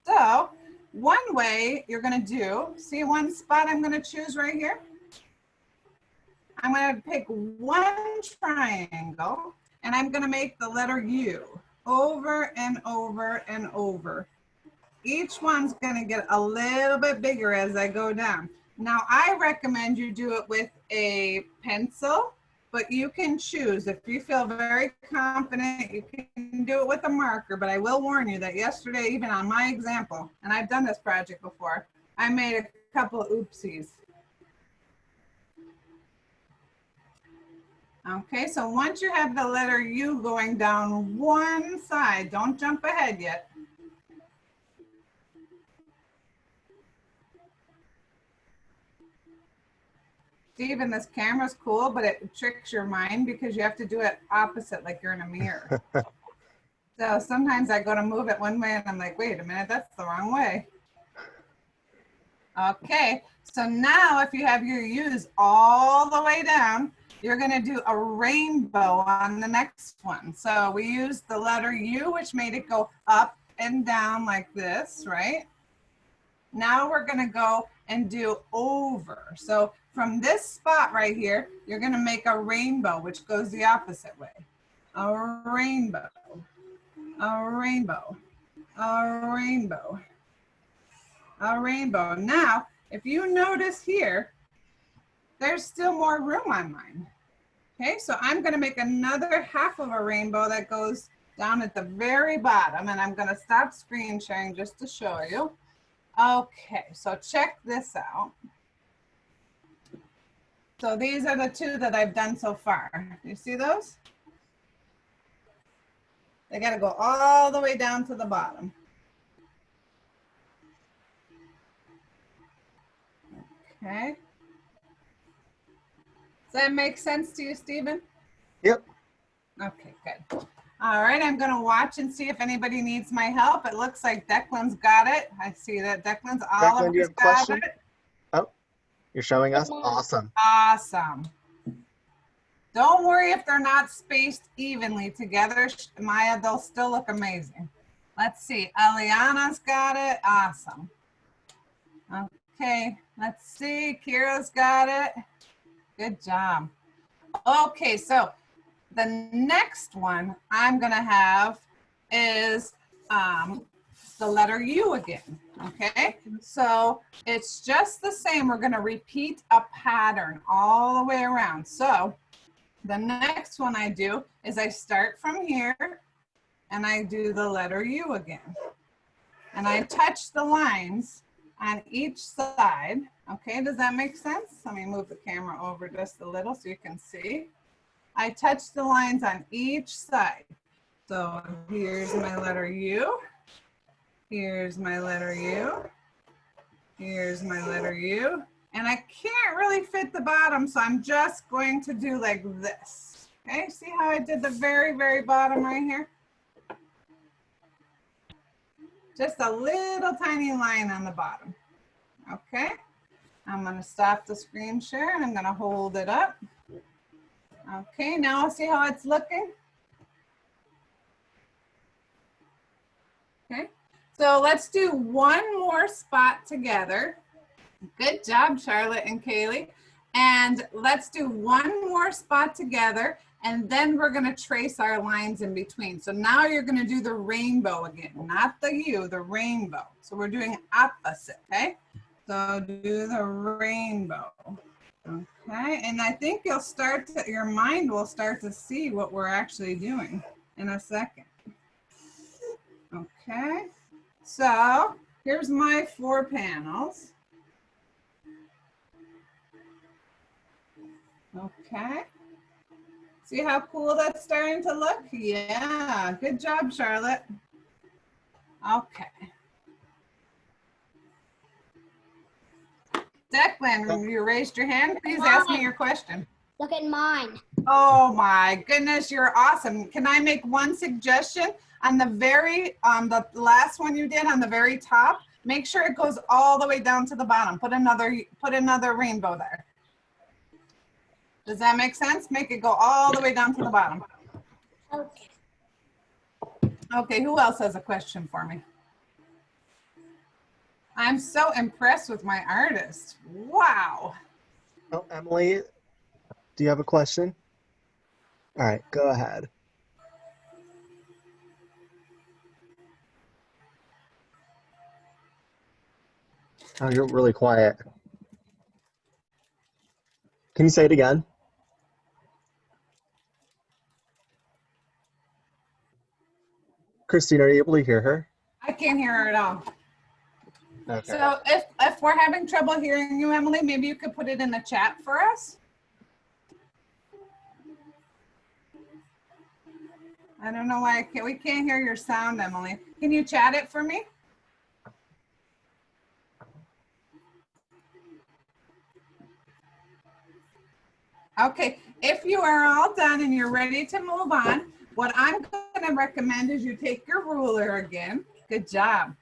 So one way you're going to do, see one spot I'm going to choose right here? I'm going to pick one triangle and I'm going to make the letter U over and over and over. Each one's going to get a little bit bigger as I go down. Now I recommend you do it with a pencil, but you can choose. If you feel very confident, you can do it with a marker, but I will warn you that yesterday, even on my example, and I've done this project before, I made a couple of oopsies. Okay, so once you have the letter U going down one side, don't jump ahead yet. Steven, this camera's cool, but it tricks your mind because you have to do it opposite, like you're in a mirror. So sometimes I go to move it one way and I'm like, wait a minute, that's the wrong way. Okay, so now if you have your U's all the way down, you're going to do a rainbow on the next one. So we used the letter U, which made it go up and down like this, right? Now we're going to go and do over. So from this spot right here, you're going to make a rainbow, which goes the opposite way. A rainbow, a rainbow, a rainbow, a rainbow. Now, if you notice here, there's still more room on mine. Okay, so I'm going to make another half of a rainbow that goes down at the very bottom, and I'm going to stop screen sharing just to show you. Okay, so check this out. So these are the two that I've done so far. You see those? They got to go all the way down to the bottom. Okay. Does that make sense to you, Stephen? Yep. Okay, good. All right, I'm going to watch and see if anybody needs my help. It looks like Declan's got it. I see that Declan's all Declan, of do you us have a got question? it. Oh, you're showing us? Awesome. Awesome. Don't worry if they're not spaced evenly together, Maya, they'll still look amazing. Let's see, Eliana's got it. Awesome. Okay, let's see, Kira's got it. Good job. Okay, so the next one I'm gonna have is the letter U again, okay? So it's just the same. We're gonna repeat a pattern all the way around. So the next one I do is I start from here and I do the letter U again. And I touch the lines on each side. Okay, does that make sense? Let me move the camera over just a little so you can see. I touch the lines on each side. So here's my letter U. Here's my letter U. Here's my letter U. And I can't really fit the bottom, so I'm just going to do like this. Okay, see how I did the very, very bottom right here? Just a little tiny line on the bottom. Okay, I'm gonna stop the screen share and I'm gonna hold it up. Okay, now see how it's looking? Okay, so let's do one more spot together. Good job, Charlotte and Kaylee. And let's do one more spot together, and then we're gonna trace our lines in between. So now you're gonna do the rainbow again, not the U, the rainbow. So we're doing opposite, okay? So do the rainbow, okay? And I think you'll start to, your mind will start to see what we're actually doing in a second. Okay, so here's my 4 panels. Okay. See how cool that's starting to look? Yeah, good job, Charlotte. Okay. Declan, you raised your hand. Please ask me your question. Look at mine. Oh my goodness, you're awesome. Can I make one suggestion? On the very, the last one you did on the very top, make sure it goes all the way down to the bottom. Put another rainbow there. Does that make sense? Make it go all the way down to the bottom. Okay. Okay, who else has a question for me? I'm so impressed with my artist. Wow. Oh, Emily, do you have a question? All right, go ahead. Oh, you're really quiet. Can you say it again? Christine, are you able to hear her? I can't hear her at all. Okay. So if we're having trouble hearing you, Emily, maybe you could put it in the chat for us. I don't know why we can't hear your sound, Emily. Can you chat it for me? Okay, if you are all done and you're ready to move on, what I'm going to recommend is you take your ruler again. Good job.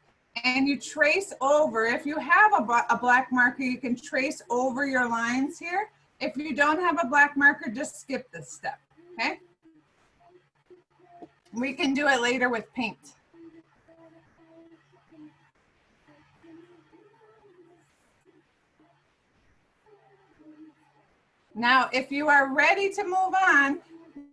And you trace over. If you have a black marker, you can trace over your lines here. If you don't have a black marker, just skip this step, okay? We can do it later with paint. Now, if you are ready to move on,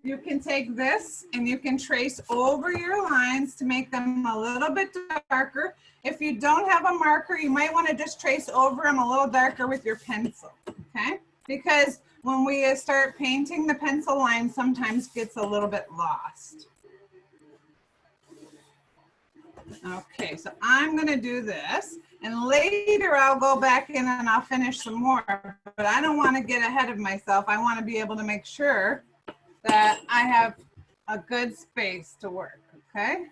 you can take this and you can trace over your lines to make them a little bit darker. If you don't have a marker, you might want to just trace over them a little darker with your pencil, okay? Because when we start painting, the pencil line sometimes gets a little bit lost. Okay, so I'm going to do this. And later I'll go back in and I'll finish some more, but I don't want to get ahead of myself. I want to be able to make sure that I have a good space to work, okay?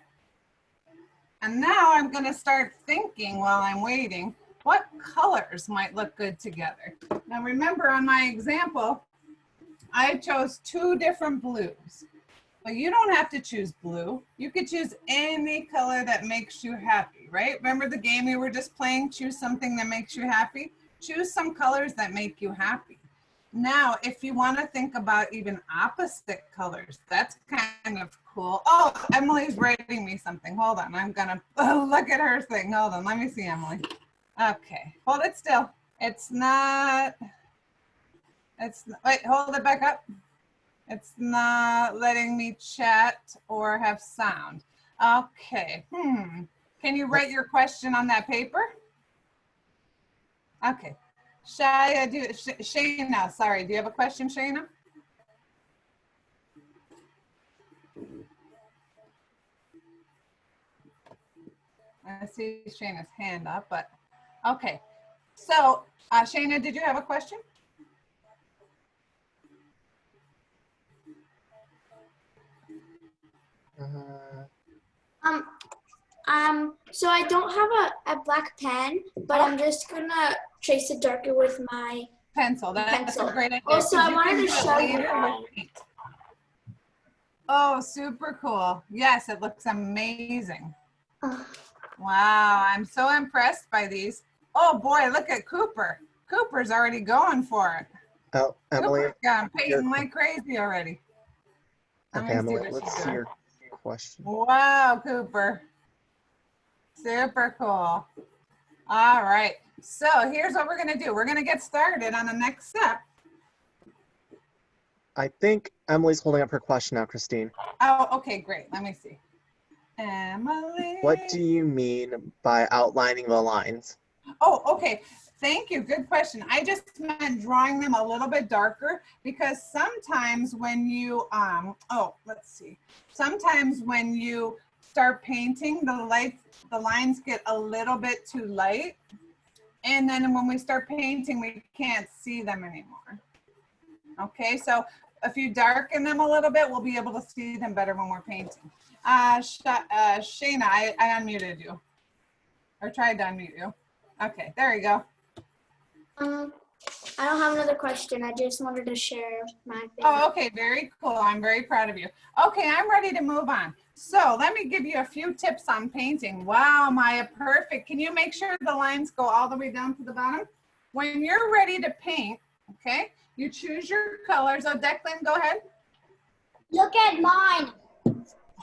And now I'm going to start thinking while I'm waiting, what colors might look good together? Now remember on my example, I chose 2 different blues. But you don't have to choose blue. You could choose any color that makes you happy, right? Remember the game we were just playing, choose something that makes you happy? Choose some colors that make you happy. Now, if you want to think about even opposite colors, that's kind of cool. Oh, Emily's writing me something. Hold on, I'm gonna look at her thing. Hold on, let me see, Emily. Okay, hold it still. Wait, hold it back up. It's not letting me chat or have sound. Okay, Can you write your question on that paper? Okay. Shayna, sorry, do you have a question, Shayna? I see Shayna's hand up, but okay. So, Shayna, did you have a question? So I don't have a black pen, but I'm just gonna trace it darker with my pencil. That's pencil. a great idea. Also, I wanted to show you mine. Oh, super cool. Yes, it looks amazing. Wow, I'm so impressed by these. Oh boy, look at Cooper. Cooper's already going for it. Oh, Emily. Cooper's gone painting like crazy already. Okay, Emily, let's see your question. Wow, Cooper. Super cool. All right, so here's what we're gonna do. We're gonna get started on the next step. I think Emily's holding up her question now, Christine. Oh, okay, great. Let me see. Emily. What do you mean by outlining the lines? Oh, okay. Thank you. Good question. I just meant drawing them a little bit darker because sometimes when you, let's see. Sometimes when you start painting, the lines get a little bit too light. And then when we start painting, we can't see them anymore. Okay, so if you darken them a little bit, we'll be able to see them better when we're painting. Shayna, I unmuted you. Or tried to unmute you. Okay, there you go. I don't have another question. I just wanted to share my thing. Oh, okay, very cool. I'm very proud of you. Okay, I'm ready to move on. So let me give you a few tips on painting. Wow, Maya, perfect. Can you make sure the lines go all the way down to the bottom? When you're ready to paint, okay, you choose your colors. Oh, Declan, go ahead. Look at mine.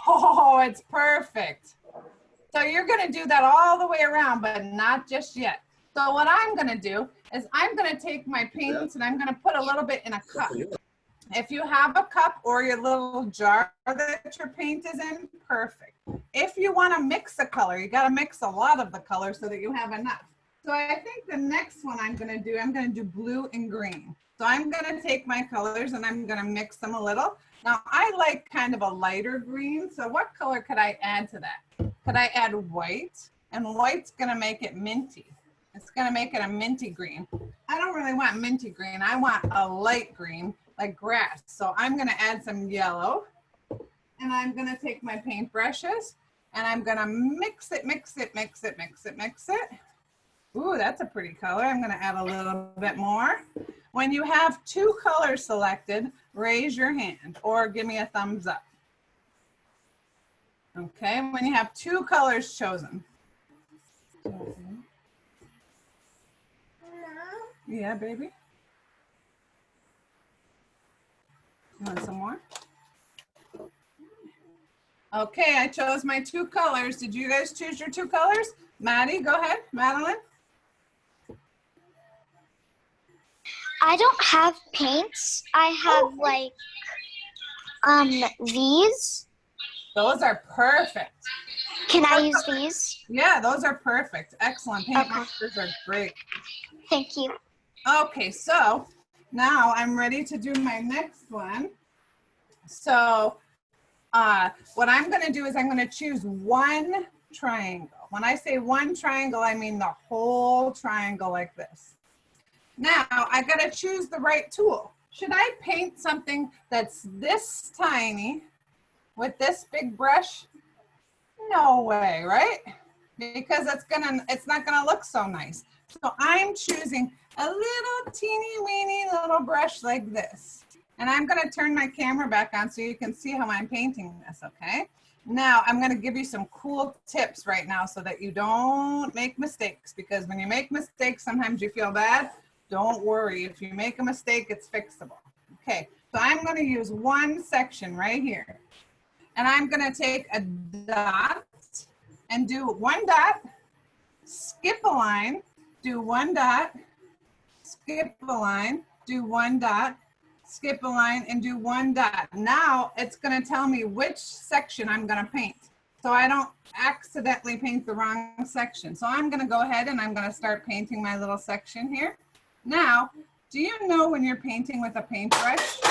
Oh, it's perfect. So you're gonna do that all the way around, but not just yet. So what I'm gonna do is I'm gonna take my paints and I'm gonna put a little bit in a cup. If you have a cup or your little jar that your paint is in, perfect. If you wanna mix a color, you gotta mix a lot of the color so that you have enough. So I think the next one I'm gonna do blue and green. So I'm gonna take my colors and I'm gonna mix them a little. Now I like kind of a lighter green, so what color could I add to that? Could I add white? And white's gonna make it minty. It's gonna make it a minty green. I don't really want minty green, I want a light green, like grass. So I'm gonna add some yellow and I'm gonna take my paint brushes and I'm gonna mix it. Ooh, that's a pretty color. I'm gonna add a little bit more. When you have two colors selected, raise your hand or give me a thumbs up. Okay, when you have two colors chosen. Yeah, baby. You want some more? Okay, I chose my two colors. Did you guys choose your two colors? Maddie, go ahead. Madeline? I don't have paints. I have like these. Those are perfect. Can I use these? Yeah, those are perfect. Excellent. Paint Okay. mixers are great. Thank you. Okay, so now I'm ready to do my next one. So what I'm gonna do is I'm gonna choose one triangle. When I say one triangle, I mean the whole triangle like this. Now I gotta choose the right tool. Should I paint something that's this tiny with this big brush? No way, right? Because it's not gonna look so nice. So I'm choosing a little teeny weeny little brush like this. And I'm gonna turn my camera back on so you can see how I'm painting this, okay? Now I'm gonna give you some cool tips right now so that you don't make mistakes, because when you make mistakes, sometimes you feel bad. Don't worry, if you make a mistake, it's fixable. Okay, so I'm gonna use one section right here. And I'm gonna take a dot and do one dot, skip a line, do one dot, skip a line, do one dot, skip a line, and do one dot. Now it's gonna tell me which section I'm gonna paint, so I don't accidentally paint the wrong section. So I'm gonna go ahead and I'm gonna start painting my little section here. Now, do you know when you're painting with a paintbrush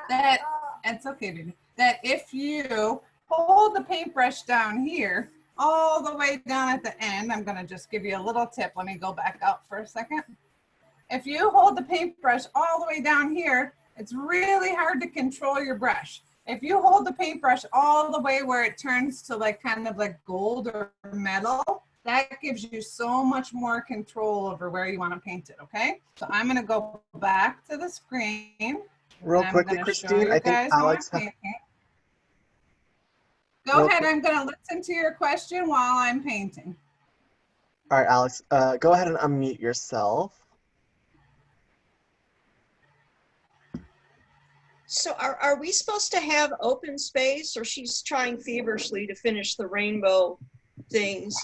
that, it's okay, baby, that if you hold the paintbrush down here, all the way down at the end, I'm gonna just give you a little tip. Let me go back out for a second. If you hold the paintbrush all the way down here, it's really hard to control your brush. If you hold the paintbrush all the way where it turns to like kind of like gold or metal, that gives you so much more control over where you want to paint it, okay? So I'm gonna go back to the screen. Real quickly, Christine, I think Alex. Go ahead, I'm gonna listen to your question while I'm painting. All right, Alex, go ahead and unmute yourself. So are we supposed to have open space, or she's trying feverishly to finish the rainbow things?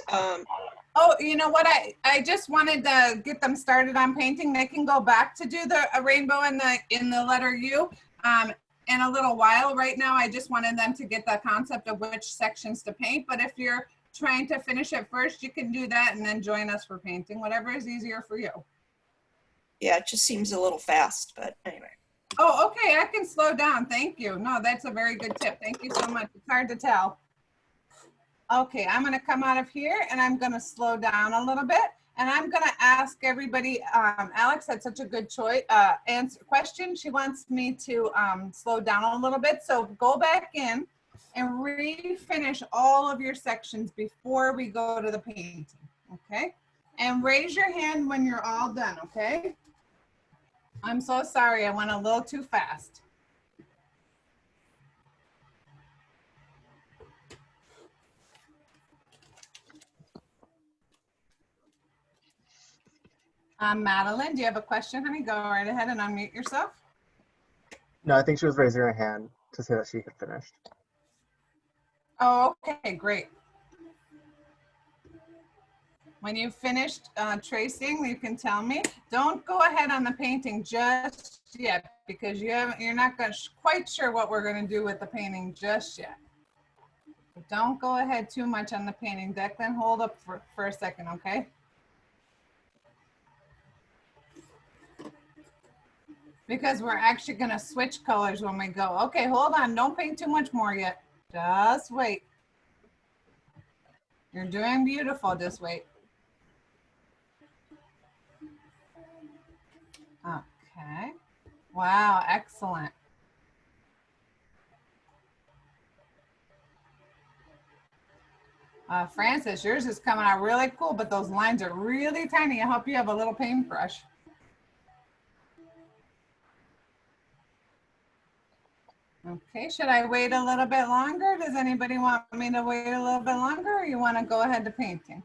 Oh, you know what? I just wanted to get them started on painting. They can go back to do the rainbow in the letter U in a little while. Right now, I just wanted them to get the concept of which sections to paint. But if you're trying to finish it first, you can do that and then join us for painting, whatever is easier for you. Yeah, it just seems a little fast, but anyway. Oh, okay, I can slow down. Thank you. No, that's a very good tip. Thank you so much. It's hard to tell. Okay, I'm gonna come out of here and I'm gonna slow down a little bit. And I'm gonna ask everybody, Alex had such a good question. She wants me to slow down a little bit. So go back in and refinish all of your sections before we go to the painting, okay? And raise your hand when you're all done, okay? I'm so sorry, I went a little too fast. Madeline, do you have a question, honey? Go right ahead and unmute yourself. No, I think she was raising her hand to say that she had finished. Oh, okay, great. When you've finished tracing, you can tell me. Don't go ahead on the painting just yet because you're not quite sure what we're going to do with the painting just yet. So don't go ahead too much on the painting. Declan, hold up for a second, okay? Because we're actually going to switch colors when we go. Okay, hold on. Don't paint too much more yet. Just wait. You're doing beautiful. Just wait. Okay. Wow, excellent. Francis, yours is coming out really cool, but those lines are really tiny. I hope you have a little paintbrush. Okay, should I wait a little bit longer? Does anybody want me to wait a little bit longer, or you want to go ahead to painting?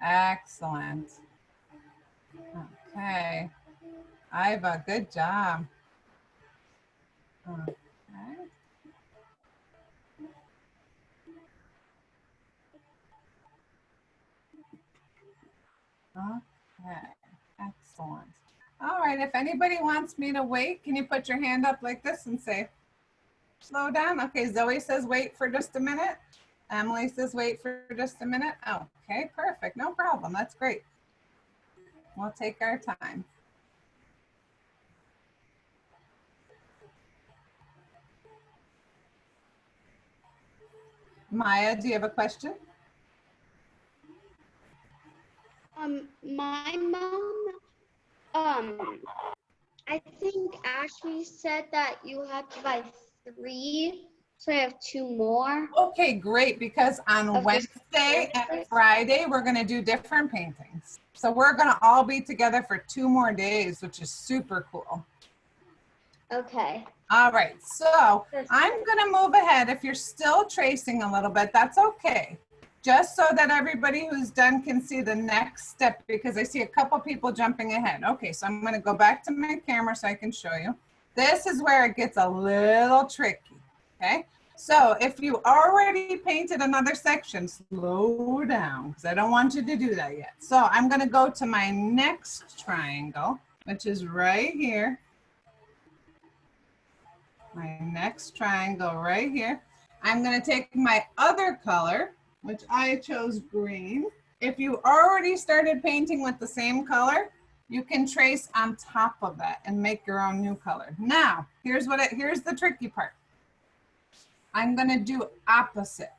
Excellent. Okay. Iva, good job. Okay. Okay, excellent. All right, if anybody wants me to wait, can you put your hand up like this and say, slow down? Okay, Zoe says wait for just a minute. Emily says wait for just a minute. Okay, perfect, no problem, that's great. We'll take our time. Maya, do you have a question? My mom, I think Ashley said that you have to buy 3, so I have 2 more. Okay, great, because on Of this Wednesday and painting? Friday, we're gonna do different paintings. So we're gonna all be together for 2 more days, which is super cool. Okay. All right, so I'm gonna move ahead. If you're still tracing a little bit, that's okay. Just so that everybody who's done can see the next step, because I see a couple people jumping ahead. Okay, so I'm gonna go back to my camera so I can show you. This is where it gets a little tricky, okay? So if you already painted another section, slow down, because I don't want you to do that yet. So I'm gonna go to my next triangle, which is right here. My next triangle right here. I'm going to take my other color, which I chose green. If you already started painting with the same color, you can trace on top of that and make your own new color. Now, here's the tricky part. I'm going to do opposite.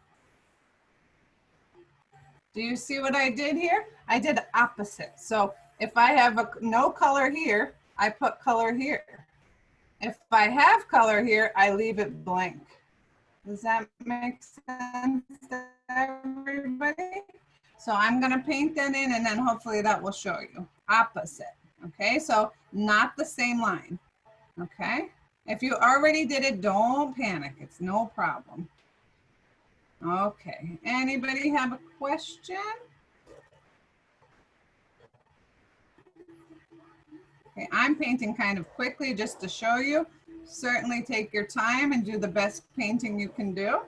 Do you see what I did here? I did opposite. So if I have no color here, I put color here. If I have color here, I leave it blank. Does that make sense to everybody? So I'm gonna paint that in and then hopefully that will show you. Opposite, okay? So not the same line, okay? If you already did it, don't panic, it's no problem. Okay, anybody have a question? Okay, I'm painting kind of quickly just to show you. Certainly take your time and do the best painting you can do.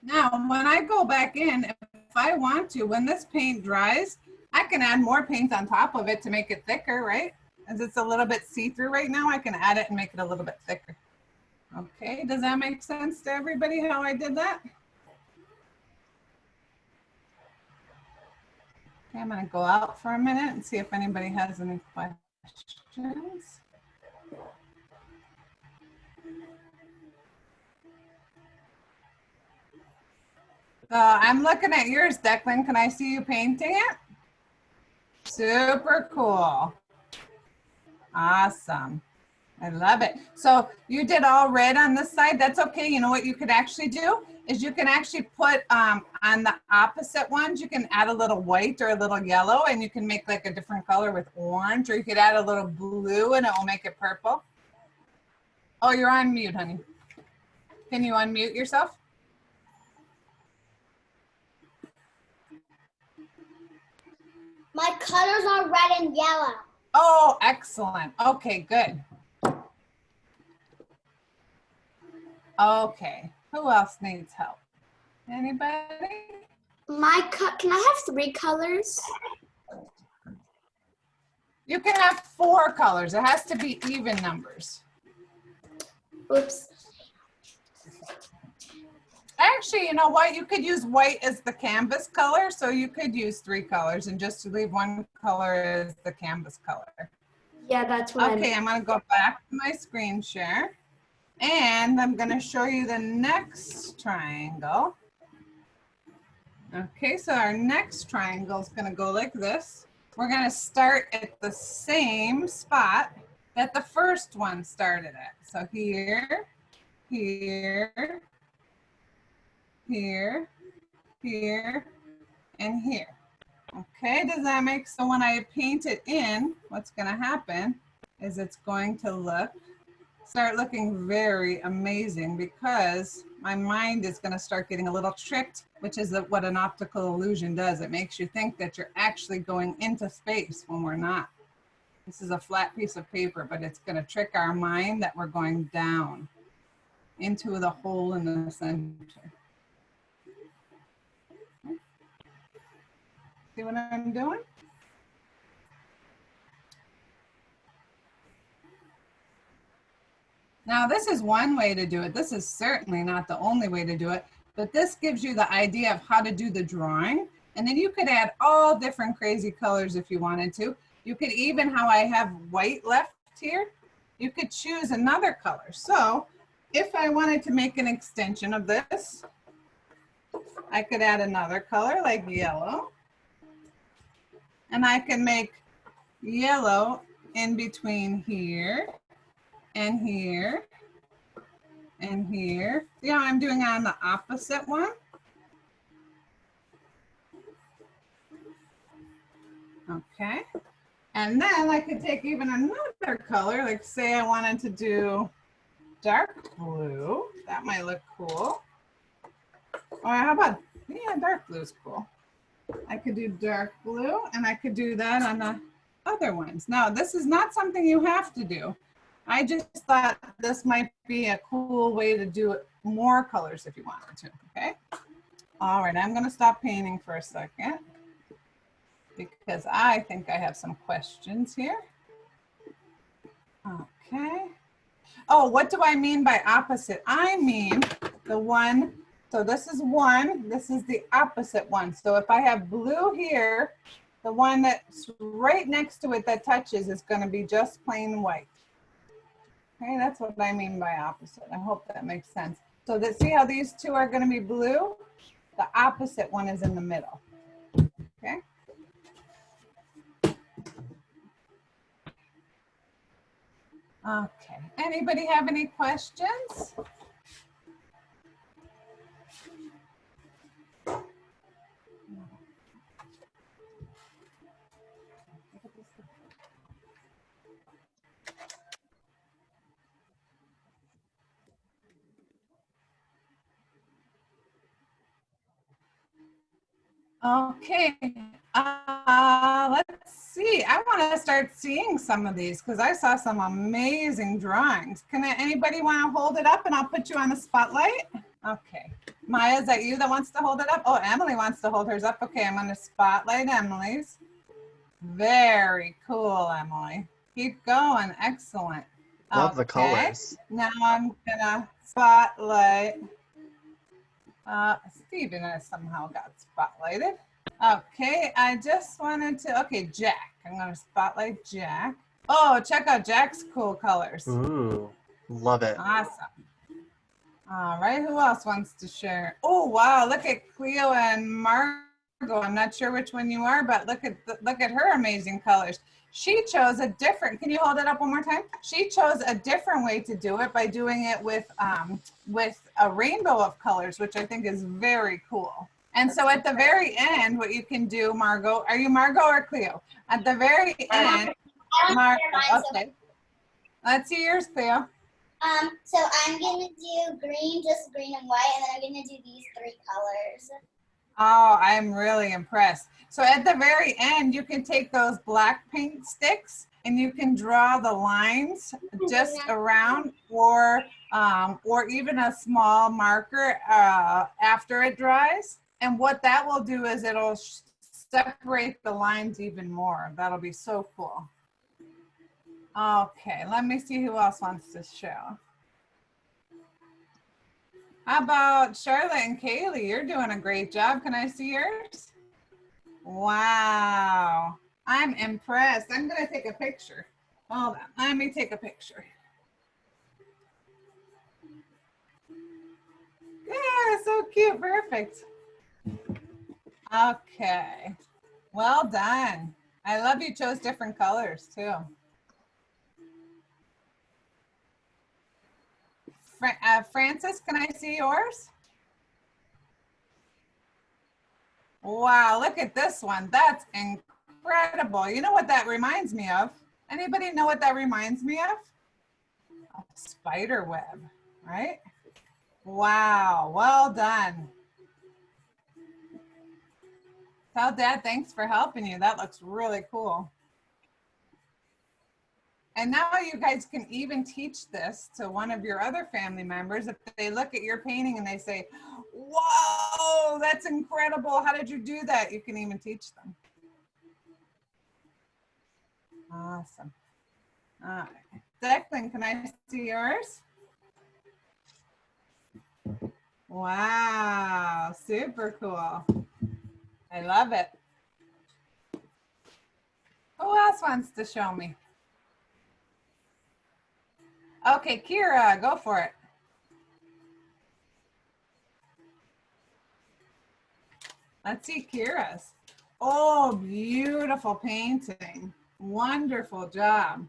Now, when I go back in, if I want to, when this paint dries, I can add more paint on top of it to make it thicker, right? As it's a little bit see-through right now, I can add it and make it a little bit thicker. Okay, does that make sense to everybody how I did that? Okay, I'm gonna go out for a minute and see if anybody has any questions. I'm looking at yours, Declan. Can I see you painting it? Super cool. Awesome. I love it. So you did all red on this side. That's okay. You know what you could actually do is you can actually put on the opposite ones, you can add a little white or a little yellow and you can make like a different color with orange, or you could add a little blue and it will make it purple. Oh, you're on mute, honey. Can you unmute yourself? My colors are red and yellow. Oh, excellent. Okay, good. Okay, who else needs help? Anybody? Can I have 3 colors? You can have 4 colors. It has to be even numbers. Oops. Actually, you know what? You could use white as the canvas color, so you could use 3 colors and just leave 1 color as the canvas color. Yeah, that's what Okay, I'm gonna go back to my screen share, and I'm gonna show you the next triangle. Okay, so our next triangle is gonna go like this. We're gonna start at the same spot that the first one started at. So here, here, here, here, and here. Okay, does that make, so when I paint it in, what's gonna happen is it's going to start looking very amazing, because my mind is gonna start getting a little tricked, which is what an optical illusion does. It makes you think that you're actually going into space when we're not. This is a flat piece of paper, but it's gonna trick our mind that we're going down into the hole in the center. See what I'm doing? Now, this is one way to do it. This is certainly not the only way to do it, but this gives you the idea of how to do the drawing. And then you could add all different crazy colors if you wanted to. You could even, how I have white left here, you could choose another color. So if I wanted to make an extension of this, I could add another color like yellow. And I can make yellow in between here and here and here. See how I'm doing on the opposite one? Okay. And then I could take even another color, like say I wanted to do dark blue. That might look cool. Or how about, yeah, dark blue is cool. I could do dark blue, and I could do that on the other ones. Now, this is not something you have to do. I just thought this might be a cool way to do it, more colors if you wanted to, okay? All right, I'm gonna stop painting for a second because I think I have some questions here. Okay. Oh, what do I mean by opposite? I mean the one, so this is one, this is the opposite one. So if I have blue here, the one that's right next to it that touches is gonna be just plain white. Okay, that's what I mean by opposite. I hope that makes sense. So that, see how these two are gonna be blue? The opposite one is in the middle, okay? Okay, anybody have any questions? Okay, let's see. I want to start seeing some of these because I saw some amazing drawings. Anybody want to hold it up and I'll put you on the spotlight? Okay, Maya, is that you that wants to hold it up? Oh, Emily wants to hold hers up. Okay, I'm going to spotlight Emily's. Very cool, Emily. Keep going, excellent. Love the colors. Now I'm gonna spotlight Stephen has somehow got spotlighted. Okay, I just wanted to, okay, Jack. I'm gonna spotlight Jack. Oh, check out Jack's cool colors. Ooh, love it. Awesome. All right, who else wants to share? Oh, wow, look at Cleo and Margot. I'm not sure which one you are, but look at her amazing colors. She chose a different, can you hold it up one more time? She chose a different way to do it by doing it with a rainbow of colors, which I think is very cool. And so at the very end, what you can do, Margot, are you Margot or Cleo? At the very end, Margot, okay. Let's see yours, Cleo. So I'm gonna do green, just green and white, and then I'm gonna do these 3 colors. Oh, I'm really impressed. So at the very end, you can take those black paint sticks and you can draw the lines just around, or even a small marker after it dries. And what that will do is it'll separate the lines even more. That'll be so cool. Okay, let me see who else wants to show. How about Charlotte and Kaylee? You're doing a great job. Can I see yours? Wow, I'm impressed. I'm gonna take a picture. Hold on, let me take a picture. Yeah, so cute, perfect. Okay, well done. I love you chose different colors too. Francis, can I see yours? Wow, look at this one. That's incredible. You know what that reminds me of? Anybody know what that reminds me of? A spider web, right? Wow, well done. Tell Dad thanks for helping you. That looks really cool. And now you guys can even teach this to one of your other family members. If they look at your painting and they say, whoa, that's incredible. How did you do that? You can even teach them. Awesome. All right. Declan, can I see yours? Wow, super cool. I love it. Who else wants to show me? Okay, Kira, go for it. Let's see Kira's. Oh, beautiful painting. Wonderful job.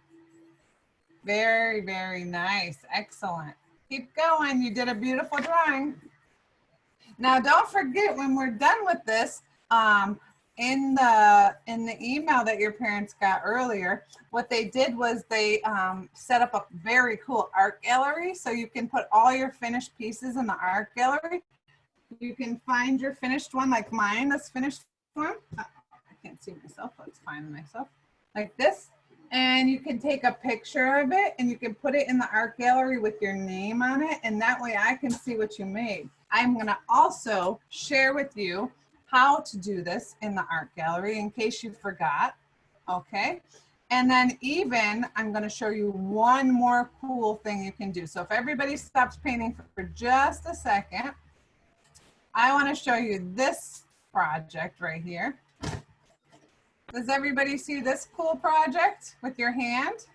Very, very nice. Excellent. Keep going. You did a beautiful drawing. Now, don't forget when we're done with this, in the email that your parents got earlier, what they did was they set up a very cool art gallery, so you can put all your finished pieces in the art gallery. You can find your finished one, like mine, this finished one. I can't see myself, let's find myself. Like this. And you can take a picture of it and you can put it in the art gallery with your name on it, and that way I can see what you made. I'm gonna also share with you how to do this in the art gallery in case you forgot, okay? And then even, I'm gonna show you one more cool thing you can do. So if everybody stops painting for just a second, I wanna show you this project right here. Does everybody see this cool project with your hand?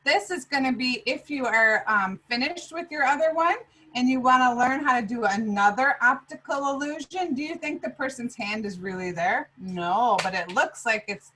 This is gonna be if you are finished with your other one and you wanna learn how to do another optical illusion. Do you think the person's hand is really there? No, but it looks like it's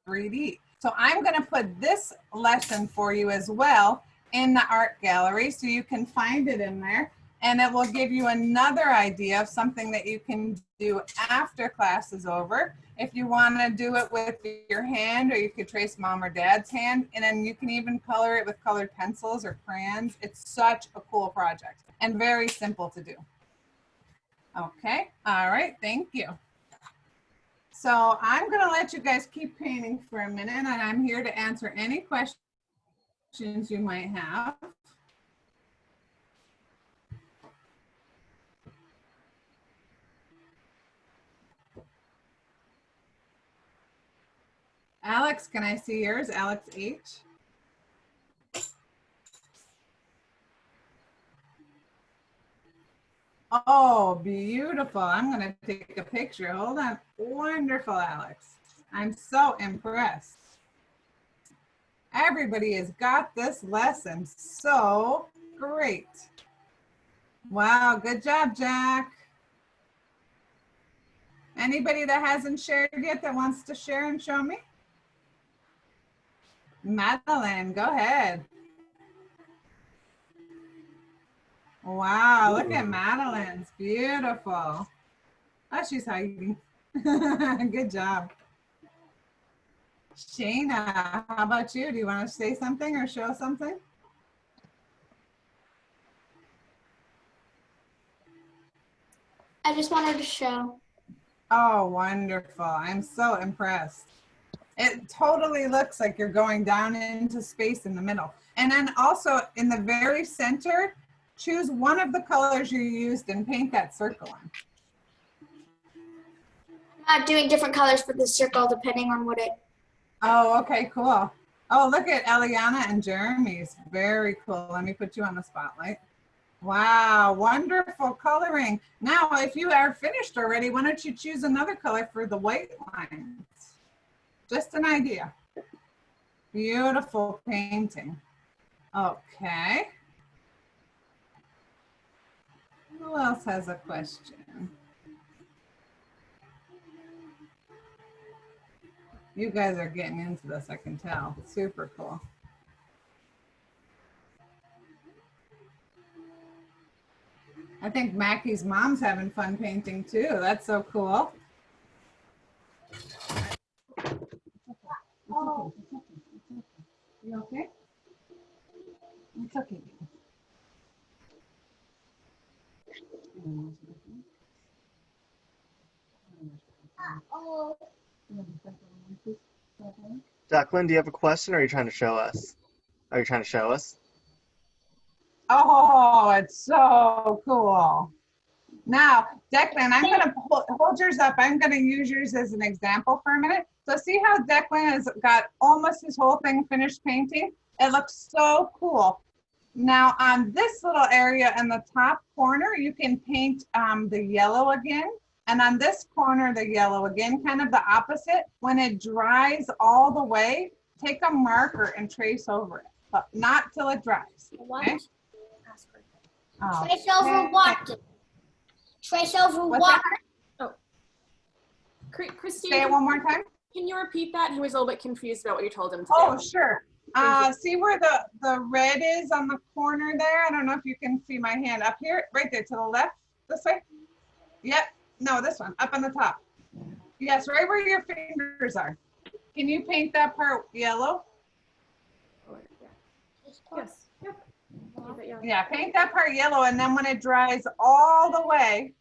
3D. So I'm gonna put this lesson for you as well in the art gallery so you can find it in there, and it will give you another idea of something that you can do after class is over. If you want to do it with your hand, or you could trace mom or dad's hand, and then you can even color it with colored pencils or crayons. It's such a cool project and very simple to do. Okay, all right, thank you. So I'm gonna let you guys keep painting for a minute, and I'm here to answer any questions you might have. Alex, can I see yours? Alex H. Oh, beautiful. I'm going to take a picture. Hold on. Wonderful, Alex. I'm so impressed. Everybody has got this lesson so great. Wow, good job, Jack. Anybody that hasn't shared yet that wants to share and show me? Madeline, go ahead. Wow, look at Madeline's. Beautiful. Oh, she's hiding. Good job. Shayna, how about you? Do you want to say something or show something? I just wanted to show. Oh, wonderful. I'm so impressed. It totally looks like you're going down into space in the middle. And then also in the very center, choose one of the colors you used and paint that circle on. I'm doing different colors for the circle depending on what it. Oh, okay, cool. Oh, look at Eliana and Jeremy's. Very cool. Let me put you on the spotlight. Wow, wonderful coloring. Now, if you are finished already, why don't you choose another color for the white lines? Just an idea. Beautiful painting. Okay. Who else has a question? You guys are getting into this, I can tell. Super cool. I think Mackie's mom's having fun painting too. That's so cool. Oh, you okay? It's okay. Oh, Declan, do you have a question or are you trying to show us? Are you trying to show us? Oh, it's so cool. Now, Declan, I'm going to hold yours up. I'm going to use yours as an example for a minute. So see how Declan has got almost his whole thing finished painting? It looks so cool. Now on this little area in the top corner, you can paint the yellow again. And on this corner, the yellow again, kind of the opposite. When it dries all the way, take a marker and trace over it, but not till it dries. Okay? Oh, trace over what? Trace over what's what? that? Christine, Say it one more time. can you repeat that? He was a little bit confused about what you told him to Oh, do. sure. See where the red is on the corner there? I don't know if you can see my hand up here, right there to the left, this way. Yep. No, this one, up on the top. Yes, right where your fingers are. Can you paint that part yellow? Yes. Yep. Yeah, paint that part yellow, and then when it dries all the way,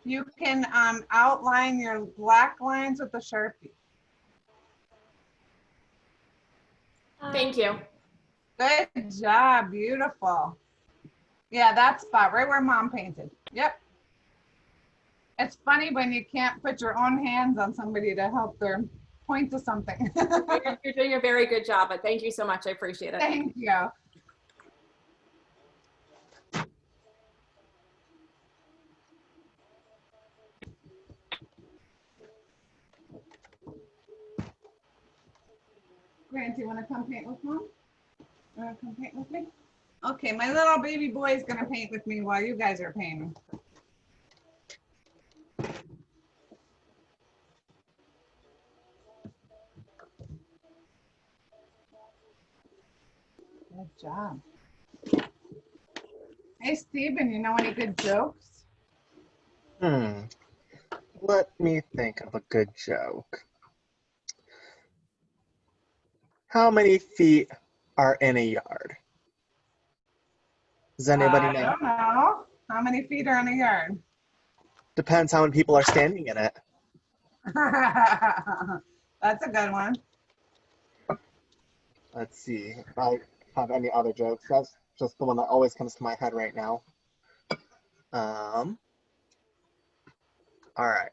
you can outline your black lines with the Sharpie. Thank you. Good job, beautiful. Yeah, that spot, right where Mom painted. Yep. It's funny when you can't put your own hands on somebody to help them point to something. You're doing a very good job, but thank you so much. I appreciate it. Thank you. Grant, do you want to come paint with Mom? You want to come paint with me? Okay, my little baby boy is going to paint with me while you guys are painting. Good job. Hey, Steven, you know any good jokes? Let me think of a good joke. How many feet are in a yard? Does anybody I know? don't know. How many feet are in a yard? Depends how many people are standing in it. That's a good one. Let's see if I have any other jokes. That's just the one that always comes to my head right now. All right.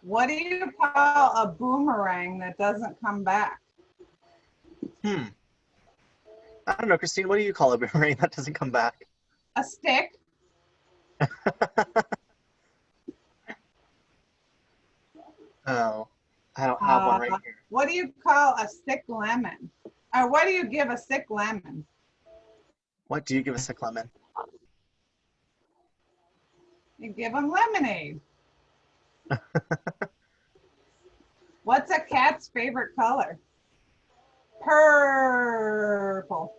What do you call a boomerang that doesn't come back? I don't know, Christine, what do you call a boomerang that doesn't come back? A stick. Oh, I don't have one right here. What do you call a sick lemon? Or what do you give a sick lemon? What do you give a sick lemon? You give them lemonade. What's a cat's favorite color? Purple.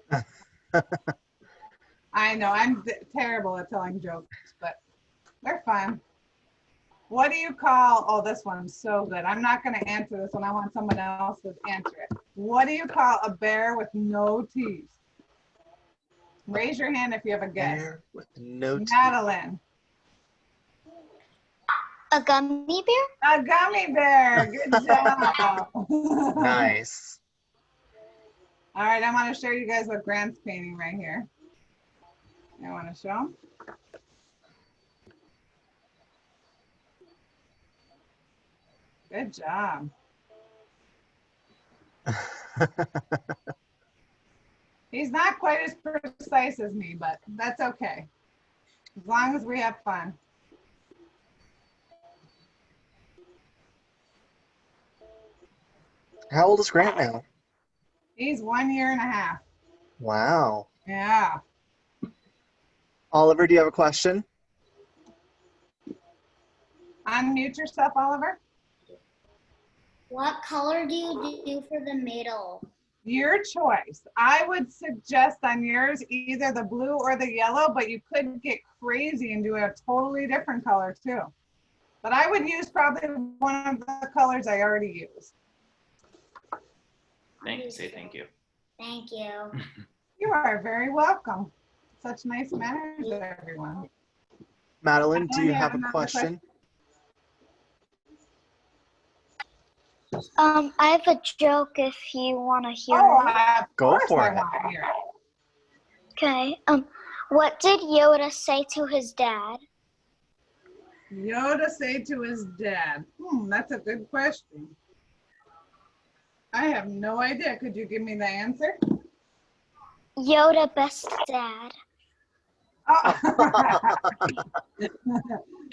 I know, I'm terrible at telling jokes, but they're fun. What do you call, oh, this one's so good. I'm not going to answer this one. I want someone else to answer it. What do you call a bear with no teeth? Raise your hand if you have a guess. Bear with no teeth. Madeline. A gummy bear? A gummy bear. Good job. Nice. All right, I want to show you guys what Grant's painting right here. I want to show him. Good job. He's not quite as precise as me, but that's okay. As long as we have fun. How old is Grant now? He's 1.5 years. Wow. Yeah. Oliver, do you have a question? Unmute yourself, Oliver. What color do you do for the middle? Your choice. I would suggest on yours either the blue or the yellow, but you could get crazy and do a totally different color too. But I would use probably one of the colors I already used. Thank you. Say thank you. Thank you. You are very welcome. Such nice manners, everyone. Madeline, do you have a another question? I have a joke if you want to hear Oh, it. of Go course for I it. want to hear it. Okay. What did Yoda say to his dad? Yoda say to his dad? That's a good question. I have no idea. Could you give me the answer? Yoda, best dad. Oh.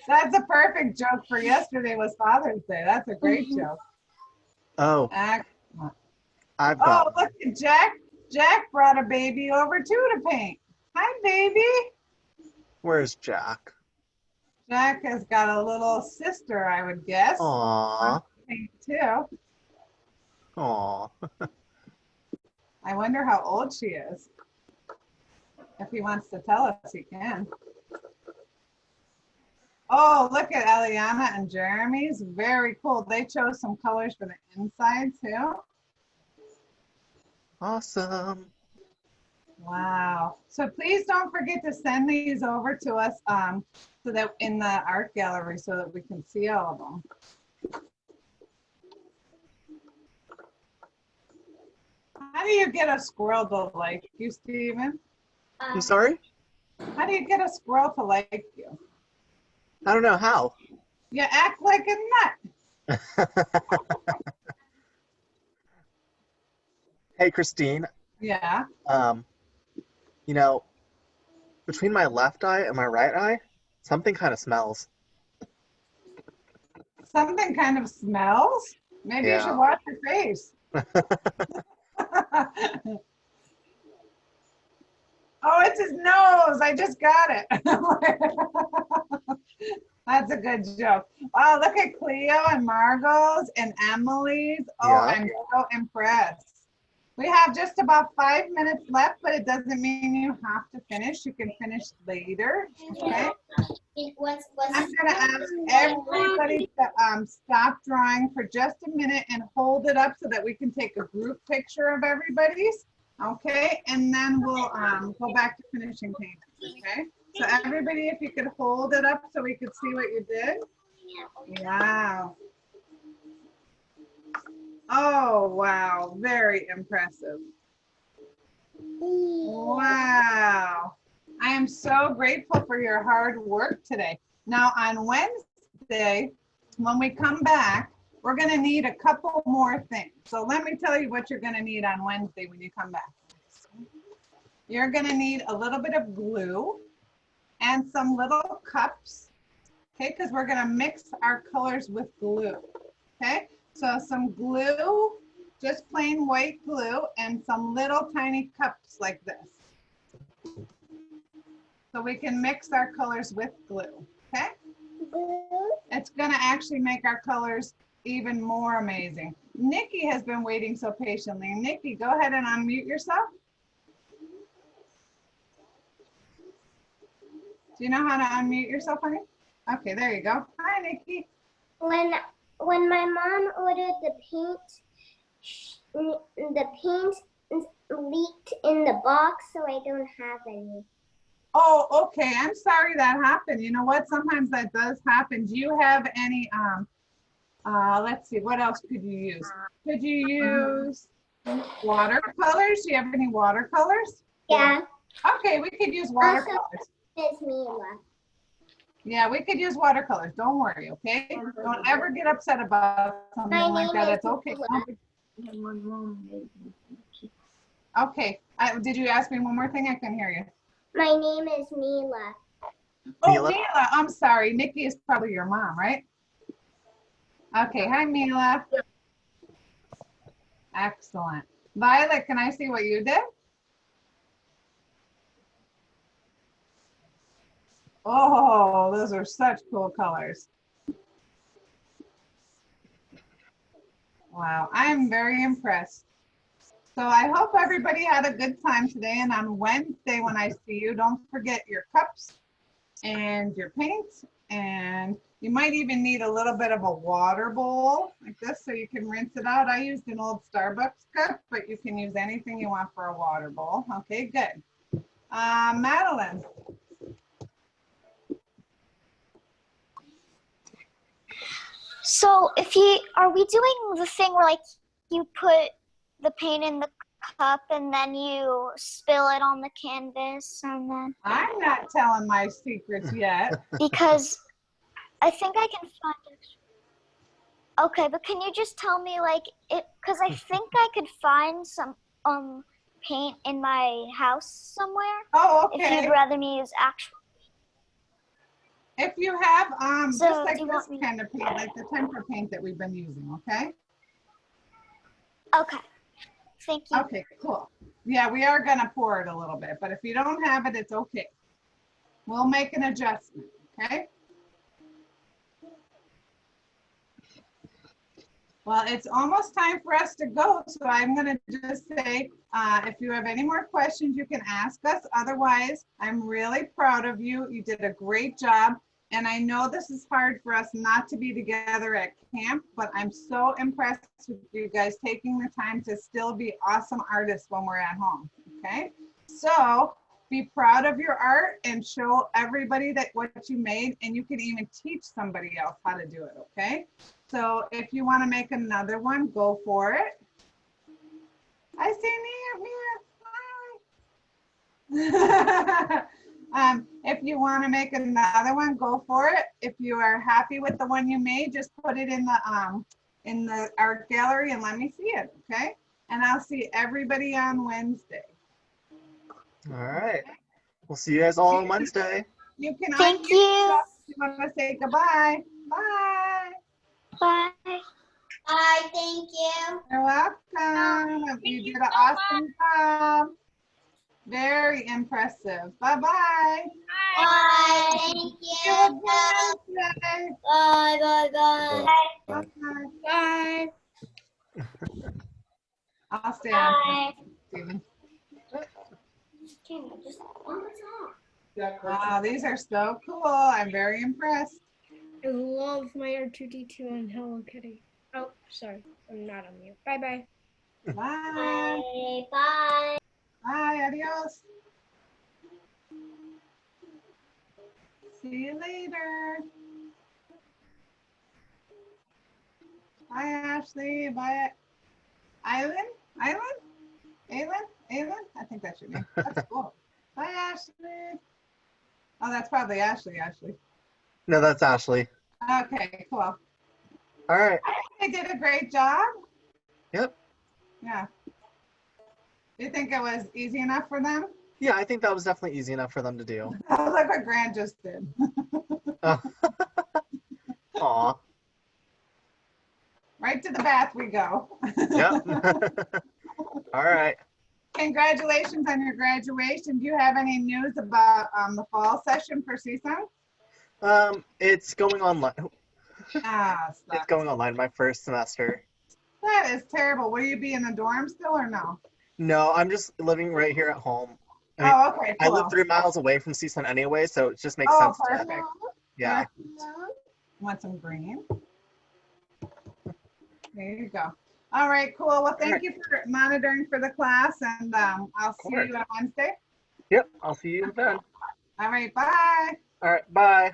That's a perfect joke for yesterday was Father's Day. That's a great joke. Oh, Excellent. I've Oh, got one. look at Jack. Jack brought a baby over too to paint. Hi, baby. Where's Jack? Jack has got a little sister, I would guess. Aww. Paint too. Aww. I wonder how old she is. If he wants to tell us, he can. Oh, look at Eliana and Jeremy's. Very cool. They chose some colors for the inside too. Awesome. Wow. So please don't forget to send these over to us so that in the art gallery so that we can see all of them. How do you get a squirrel to like you, Steven? I'm sorry? How do you get a squirrel to like you? I don't know how. You act like a nut. Hey, Christine. Yeah. You know, between my left eye and my right eye, something kind of smells. Something kind of smells. Maybe you should Yeah. wash your face. Oh, it's his nose. I just got it. That's a good joke. Wow, look at Cleo and Margot's and Emily's. Oh, Yeah. I'm so impressed. We have just about 5 minutes left, but it doesn't mean you have to finish. You can finish later, okay? I'm gonna ask everybody to stop drawing for just a minute and hold it up so that we can take a group picture of everybody's, okay? And then we'll go back to finishing painting, okay? So everybody, if you could hold it up so we could see what you did. Wow. Oh, wow, very impressive. Wow. I am so grateful for your hard work today. Now on Wednesday, when we come back, we're gonna need a couple more things. So let me tell you what you're gonna need on Wednesday when you come back. You're gonna need a little bit of glue and some little cups, okay? Because we're gonna mix our colors with glue, okay? So some glue, just plain white glue, and some little tiny cups like this. So we can mix our colors with glue, okay? It's gonna actually make our colors even more amazing. Nikki has been waiting so patiently. Nikki, go ahead and unmute yourself. Do you know how to unmute yourself, honey? Okay, there you go. Hi, Nikki. When my mom ordered the paint leaked in the box, so I don't have any. Oh, okay. I'm sorry that happened. You know what? Sometimes that does happen. Do you have any, let's see, what else could you use? Could you use watercolors? Do you have any watercolors? Yeah. Okay, we could use watercolors. It's Mila. Yeah, we could use watercolors. Don't worry, okay? Don't ever get upset about something My like that. name It's okay. Okay. Did you ask me one more thing? I couldn't hear you. My name is Mila. Oh, Mila? Mila. I'm sorry. Nikki is probably your mom, right? Okay. Hi, Mila. Excellent. Violet, can I see what you did? Oh, those are such cool colors. Wow, I'm very impressed. So I hope everybody had a good time today. And on Wednesday, when I see you, don't forget your cups and your paints. And you might even need a little bit of a water bowl like this so you can rinse it out. I used an old Starbucks cup, but you can use anything you want for a water bowl. Okay, good. Madeline. So are we doing the thing where like you put the paint in the cup and then you spill it on the canvas and then? I'm not telling my secrets yet. Because I think I can find it. Okay, but can you just tell me like it? Because I think I could find some paint in my house somewhere. Oh, If okay. you'd rather me use actual. If you have So, just like do you this want me- kind of paint, like the Tempera paint that we've been using, okay? Okay, thank you. Okay, cool. Yeah, we are gonna pour it a little bit, but if you don't have it, it's okay. We'll make an adjustment, okay? Well, it's almost time for us to go, so I'm gonna just say, if you have any more questions, you can ask us. Otherwise, I'm really proud of you. You did a great job. And I know this is hard for us not to be together at camp, but I'm so impressed with you guys taking the time to still be awesome artists when we're at home, okay? So be proud of your art and show everybody that what you made, and you can even teach somebody else how to do it, okay? So if you want to make another one, go for it. I see Mia. If you want to make another one, go for it. If you are happy with the one you made, just put it in the art gallery and let me see it, okay? And I'll see everybody on Wednesday. All right. We'll see you guys all on Wednesday. You can Thank unmute you. yourself if you want to say goodbye. Bye. Bye. Bye, thank you. You're welcome. You did an awesome job. Very impressive. Bye-bye. Bye, thank you. Have a good Wednesday. Bye, bye, bye. Bye. Bye. I'll stay on. Bye. Steven. Okay, just one more time. Wow, these are so cool. I'm very impressed. I love my R2D2 and Hello Kitty. Oh, sorry. I'm not on mute. Bye-bye. Bye. Bye. Bye. Bye. Adios. See you later. Bye, Ashley. Bye, Island. Island? Aylin? I think that's your name. That's cool. Bye, Ashley. Oh, that's probably Ashley. No, that's Ashley. Okay, cool. All right. They did a great job. Yep. Yeah. Do you think it was easy enough for them? Yeah, I think that was definitely easy enough for them to do. Look what Grant just did. Aw. Right to the bath we go. Yep. All right. Congratulations on your graduation. Do you have any news about the fall session for CSUN? It's going online. Ah, It's going online, my first semester. that is terrible. Will you be in the dorm still or no? No, I'm just living right here at home. I mean, Oh, okay, I cool. live 3 miles away from CSUN anyway, so it just makes Oh, sense. perfect. Yeah. Want some green? There you go. All right, cool. Well, thank you for monitoring for the class, and I'll see you on Wednesday. Yep, I'll see you then. All right, bye. All right, bye.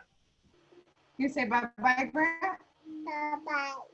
You say bye-bye, Grant? Bye-bye.